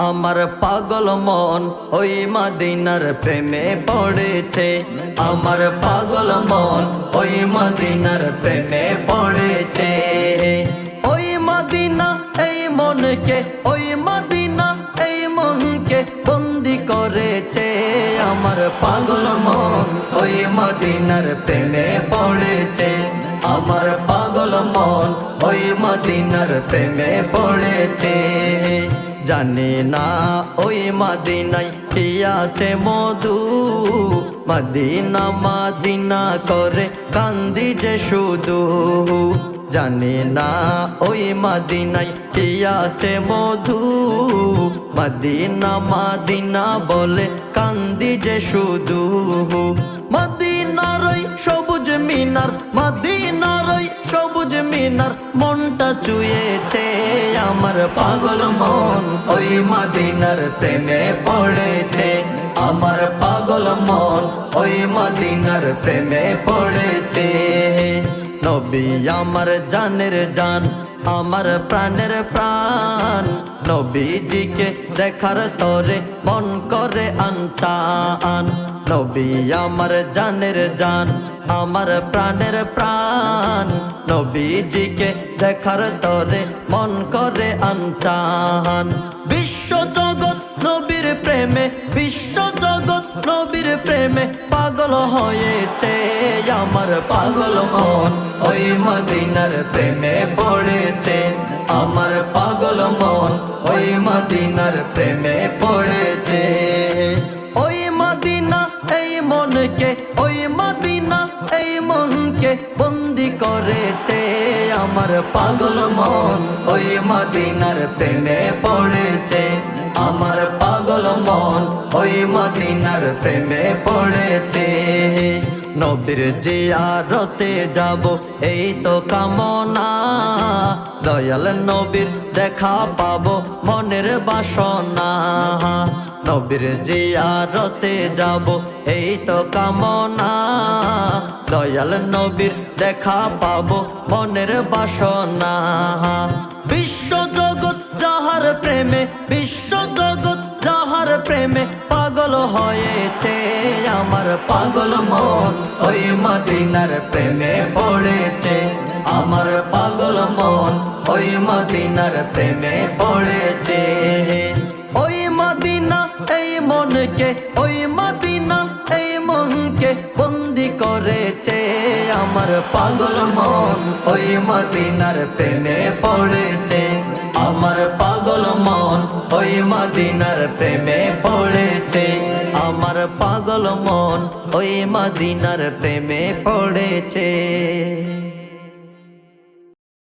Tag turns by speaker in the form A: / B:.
A: আমার পাগল মন ওই মদিনার প্রেমে পড়েছে। আমার পাগল মন ওই মদিনার প্রেমে পড়েছে। ওই মদিনা এই মনকে, ওই মদিনা এই মনকে বন্দি করেছে। আমার পাগল মন ওই মদিনার প্রেমে পড়েছে। আমার পাগল মন ওই মদিনার প্রেমে পড়েছে। জানি না ওই মদিনায় কি আছে মধু, মদিনা মদিনা করে কান্দি যে শুধু। জানি না ওই মদিনায় কি আছে মধু, মদিনা মদিনা বলে কান্দি যে শুধু। মদিনার ওই সবুজ মিনার, মদিনার ওই সবুজ মিনার মনটা চুয়েছে। আমার পাগল মন ওই মদিনার প্রেমে পড়েছে। আমার পাগল মন ওই মদিনার প্রেমে পড়েছে। নবী আমার জানের জান, আমার প্রাণের প্রাণ। নবীজিকে দেখার তরে মন করে আনচান। নবী আমার জানের জান, আমার প্রাণের প্রাণ। নবীজিকে দেখার তরে মন করে আনচান। বিশ্ব জগৎ নবীর প্রেমে, বিশ্ব জগৎ নবীর প্রেমে পাগল হয়েছে। আমার পাগল মন ওই মদিনার প্রেমে পড়েছে। আমার পাগল মন ওই মদিনার প্রেমে পড়েছে। ওই মদিনা এই মনকে, ওই মদিনা এই মনকে বন্দি করেছে। আমার পাগল মন ওই মদিনার প্রেমে পড়েছে। আমার পাগল মন ওই মদিনার প্রেমে পড়েছে। নবীর জিয়ারতে যাব এই তো কামনা, দয়াল নবীর দেখা পাবো মনের বাসনা। নবীর জিয়ারতে যাব এই তো কামনা, দয়াল নবীর দেখা পাবো মনের বাসনা। বিশ্ব জগৎ যাহার প্রেমে, বিশ্ব জগৎ যাহার প্রেমে পাগল হয়েছে। আমার পাগল মন ওই মদিনার প্রেমে পড়েছে। আমার পাগল মন ওই মদিনার প্রেমে পড়েছে। ওই মদিনা এই মনকে, ওই মদিনা এই মনকে বন্দি করেছে। আমার পাগল মন ওই মদিনার প্রেমে পড়েছে। আমার পাগল মন ওই মদিনার প্রেমে পড়েছে। আমার পাগল মন ওই মদিনার প্রেমে পড়েছে।